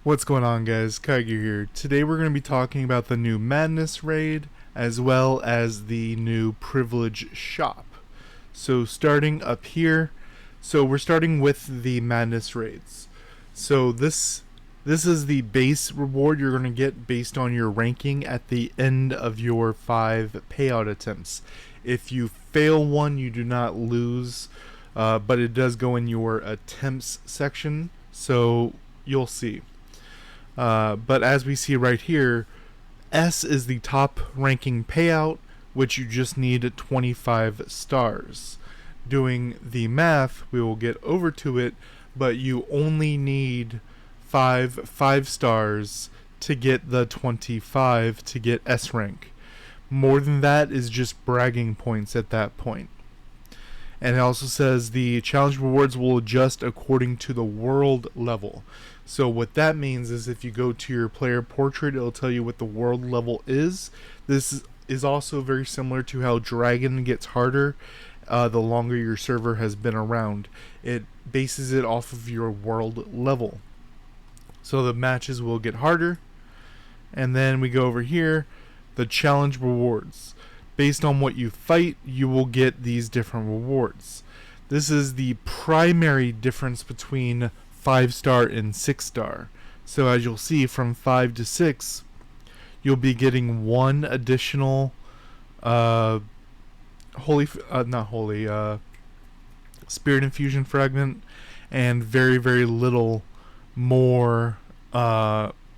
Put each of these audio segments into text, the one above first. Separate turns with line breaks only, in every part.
What's going on, guys? Kaiger here. Today we're going to be talking about the new Madness raid as well as the new Privilege shop. So starting up here, we're starting with the Madness raids. So this is the base reward you're going to get based on your ranking at the end of your 5 payout attempts. If you fail one, you do not lose, but it does go in your attempts section, so you'll see. But as we see right here, S is the top ranking payout, which you just need 25 stars. Doing the math, we will get over to it, but you only need 5 stars to get the 25 to get S rank. More than that is just bragging points at that point. And it also says the challenge rewards will adjust according to the world level. So what that means is if you go to your player portrait, it'll tell you what the world level is. This is also very similar to how Dragon gets harder the longer your server has been around. It bases it off of your world level. So the matches will get harder. And then we go over here, the challenge rewards. Based on what you fight, you will get these different rewards. This is the primary difference between 5-star and 6-star. So as you'll see, from 5 to 6, you'll be getting one additional Spirit Infusion Fragment and very, very little more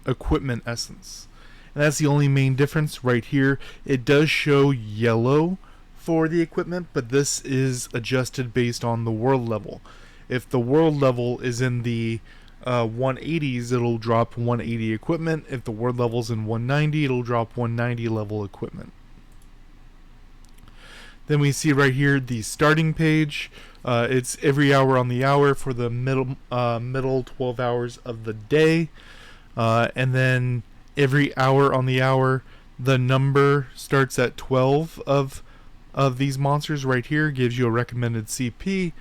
equipment essence. And that's the only main difference right here. It does show yellow for the equipment, but this is adjusted based on the world level. If the world level is in the 180s, it'll drop 180 equipment. If the world level is in 190, it'll drop 190 level equipment. Then we see right here the starting page. It's every hour on the hour for the middle 12 hours of the day. And then every hour on the hour, the number starts at 12 of these monsters right here, gives you a recommended CP,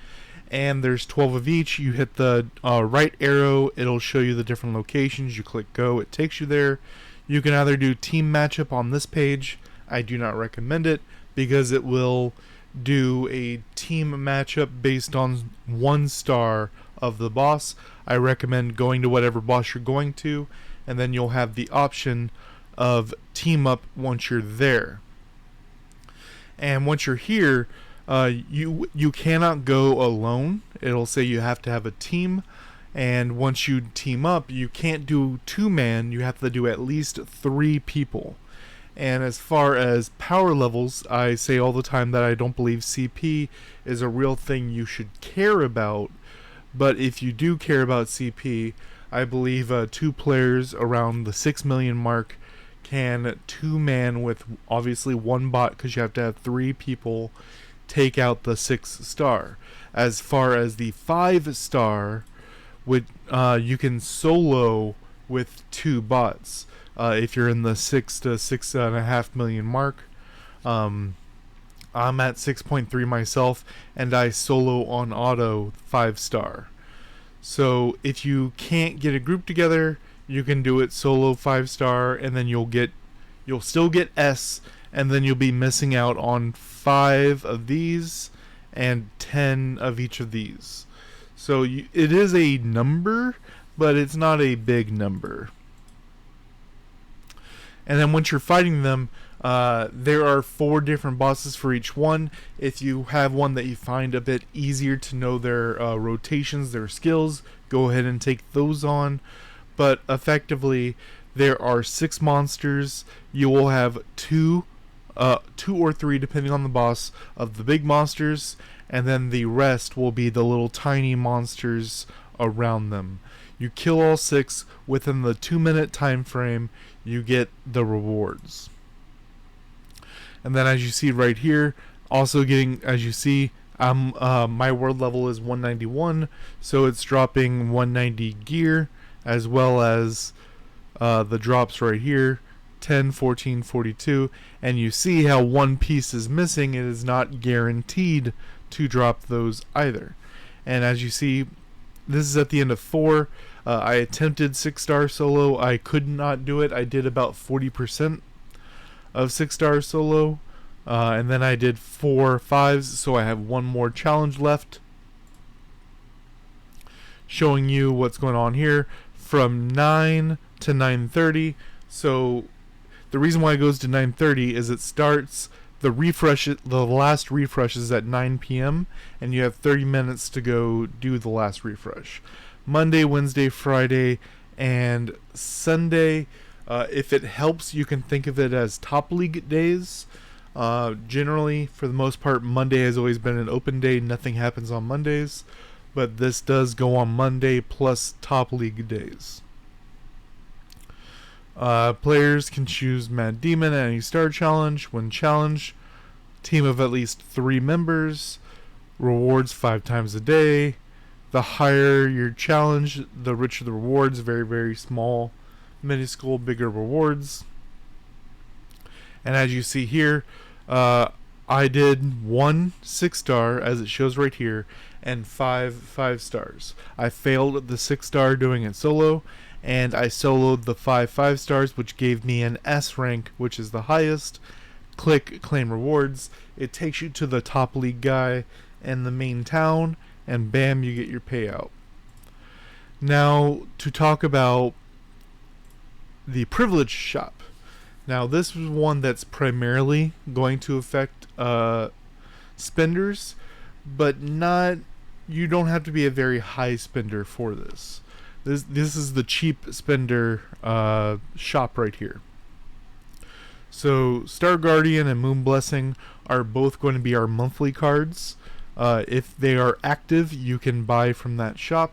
and there's 12 of each. You hit the right arrow, it'll show you the different locations. You click go, it takes you there. You can either do team matchup on this page. I do not recommend it because it will do a team matchup based on 1 star of the boss. I recommend going to whatever boss you're going to, and then you'll have the option of team up once you're there. And once you're here, you cannot go alone. It'll say you have to have a team, and once you team up, you can't do 2-man. You have to do at least 3 people. And as far as power levels, I say all the time that I don't believe CP is a real thing you should care about. But if you do care about CP, I believe 2 players around the 6 million mark can 2-man with obviously 1 bot, because you have to have 3 people take out the 6-star. As far as the 5-star, you can solo with 2 bots. If you're in the 6 to 6.5 million mark. I'm at 6.3 myself, and I solo on auto 5-star. So if you can't get a group together, you can do it solo 5-star, and then you'll still get S, and then you'll be missing out on 5 of these and 10 of each of these. So it is a number, but it's not a big number. And then once you're fighting them, there are 4 different bosses for each one. If you have one that you find a bit easier to know their rotations, their skills, go ahead and take those on. But effectively, there are 6 monsters. You will have 2 or 3, depending on the boss, of the big monsters, and then the rest will be the little tiny monsters around them. You kill all 6 within the 2-minute time frame, you get the rewards. And then as you see right here, also getting, as you see, my world level is 191, so it's dropping 190 gear, as well as the drops right here, 10, 14, 42, and you see how 1 piece is missing. It is not guaranteed to drop those either. And as you see, this is at the end of 4. I attempted 6-star solo. I could not do it. I did about 40% of 6-star solo. And then I did 4 5s, so I have one more challenge left. Showing you what's going on here from 9 to 9:30. So the reason why it goes to 9:30 is it starts the last refresh is at 9 p.m. and you have 30 minutes to go do the last refresh. Monday, Wednesday, Friday, and Sunday. If it helps, you can think of it as top league days. Generally, for the most part, Monday has always been an open day. Nothing happens on Mondays, but this does go on Monday plus top league days. Players can choose Mad Demon at any star challenge. When challenged, team of at least 3 members. Rewards 5 times a day. The higher your challenge, the richer the rewards. Very, very small, minuscule, bigger rewards. And as you see here, I did 1 6-star, as it shows right here, and 5 5-stars. I failed at the 6-star doing it solo, and I soloed the 5 5-stars, which gave me an S rank, which is the highest. Click claim rewards. It takes you to the top league guy and the main town, and bam, you get your payout. Now, to talk about the privilege shop. Now, this is one that's primarily going to affect spenders, but not. You don't have to be a very high spender for this. This is the cheap spender shop right here. So, Star Guardian and Moon Blessing are both going to be our monthly cards. If they are active, you can buy from that shop.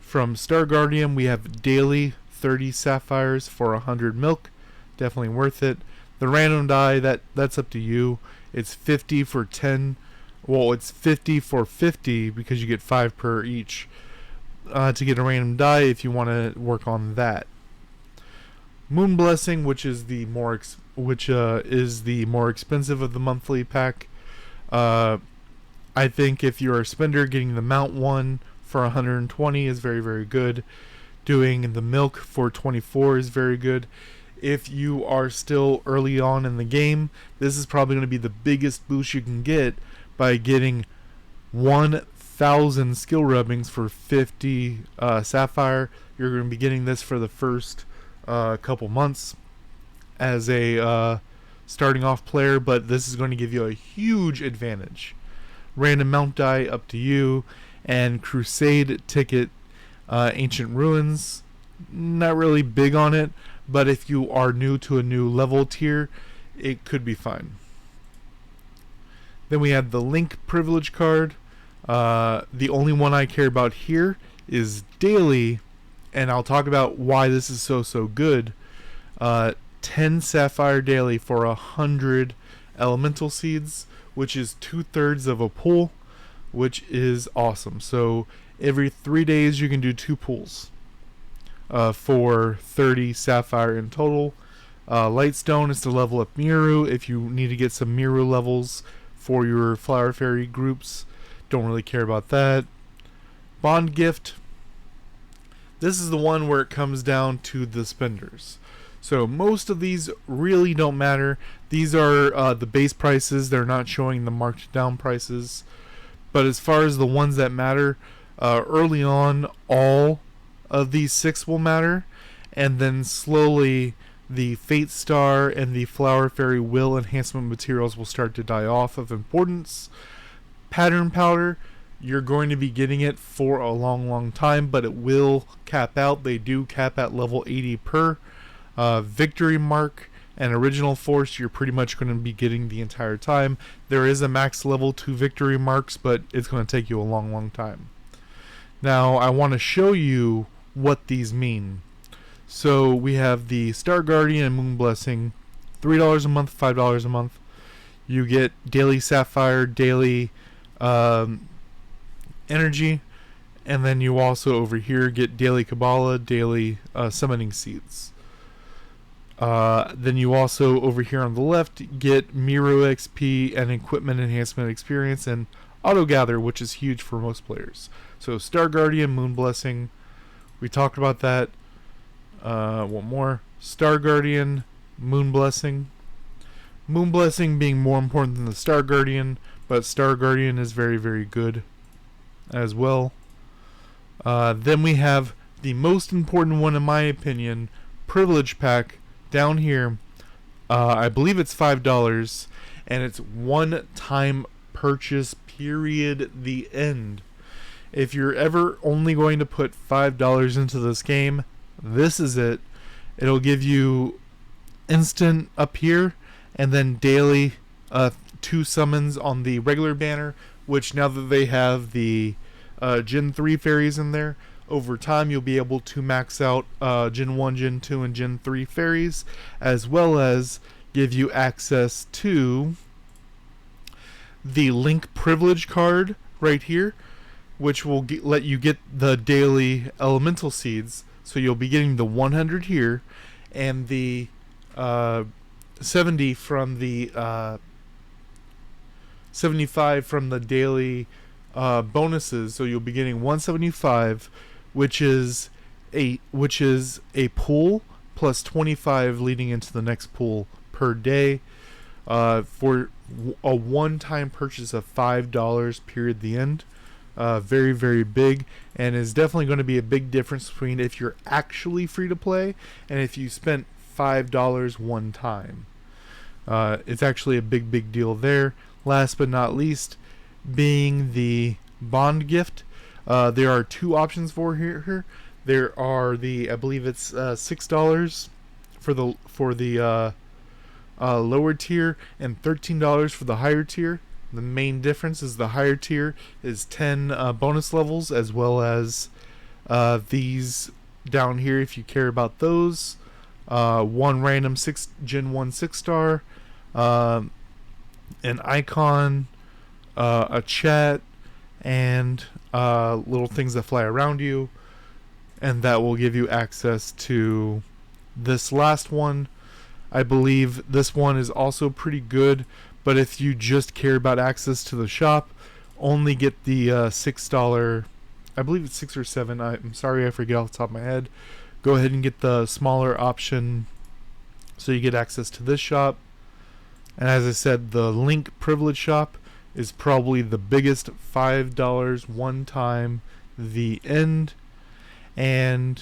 From Star Guardian, we have daily 30 sapphires for 100 milk. Definitely worth it. The random die, that's up to you. It's 50 for 10. Well, it's 50 for 50 because you get 5 per each to get a random die if you want to work on that. Moon Blessing, which is the more expensive of the monthly pack. I think if you're a spender, getting the Mount one for 120 is very, very good. Doing the milk for 24 is very good. If you are still early on in the game, this is probably going to be the biggest boost you can get by getting 1,000 skill rubbings for 50 sapphire. You're going to be getting this for the first couple months as a starting off player, but this is going to give you a huge advantage. Random mount die, up to you. And Crusade ticket, Ancient Ruins, not really big on it, but if you are new to a new level tier, it could be fine. Then we have the Link privilege card. The only one I care about here is daily, and I'll talk about why this is so good. 10 sapphire daily for 100 elemental seeds, which is 2/3 of a pull, which is awesome. So every 3 days you can do 2 pulls for 30 sapphire in total. Lightstone is to level up Miru if you need to get some Miru levels for your Flower Fairy groups. Don't really care about that. Bond gift. This is the one where it comes down to the spenders. So most of these really don't matter. These are the base prices. They're not showing the marked down prices. But as far as the ones that matter, early on, all of these 6 will matter. And then slowly, the Fate Star and the Flower Fairy Will enhancement materials will start to die off of importance. Pattern Powder, you're going to be getting it for a long time, but it will cap out. They do cap at level 80 per. Victory Mark and Original Force, you're pretty much going to be getting the entire time. There is a max level 2 Victory Marks, but it's going to take you a long time. Now, I want to show you what these mean. So, we have the Star Guardian and Moon Blessing, $3 a month, $5 a month. You get daily Sapphire, daily energy, and then you also over here get daily Kabbalah, daily summoning seeds. Then you also over here on the left get Miru XP and equipment enhancement experience and auto gather, which is huge for most players. So Star Guardian, Moon Blessing. We talked about that. One more. Star Guardian, Moon Blessing. Moon Blessing being more important than the Star Guardian, but Star Guardian is very, very good as well. Then we have the most important one in my opinion, Privilege Pack down here. I believe it's $5, and it's one-time purchase, period, the end. If you're ever only going to put $5 into this game, this is it. It'll give you instant up here, and then daily 2 summons on the regular banner, which now that they have the Gen 3 fairies in there, over time you'll be able to max out Gen 1, Gen 2, and Gen 3 fairies, as well as give you access to the Link Privilege card right here, which will let you get the daily elemental seeds. So you'll be getting the 100 here, and the 70 from the 75 from the daily bonuses. So you'll be getting 175, which is a pool plus 25 leading into the next pool per day, for a one-time purchase of $5, period, the end. Very, very big, and is definitely going to be a big difference between if you're actually free to play and if you spent $5 one time. It's actually a big, big deal there. Last but not least, being the bond gift. There are 2 options for here. There are the, I believe it's $6 for the lower tier and $13 for the higher tier. The main difference is the higher tier is 10 bonus levels, as well as these down here if you care about those. 1 random Gen 1 6-star, an icon, a chat, and little things that fly around you, and that will give you access to this last one. I believe this one is also pretty good, but if you just care about access to the shop, only get the $6, I believe it's 6 or 7, I'm sorry, I forget off the top of my head. Go ahead and get the smaller option so you get access to this shop. And as I said, the Link Privilege shop is probably the biggest, $5 one time, the end. And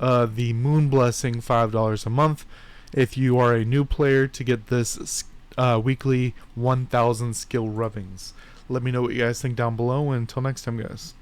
the Moon Blessing, $5 a month if you are a new player to get this weekly 1,000 skill rubbings. Let me know what you guys think down below, and until next time, guys.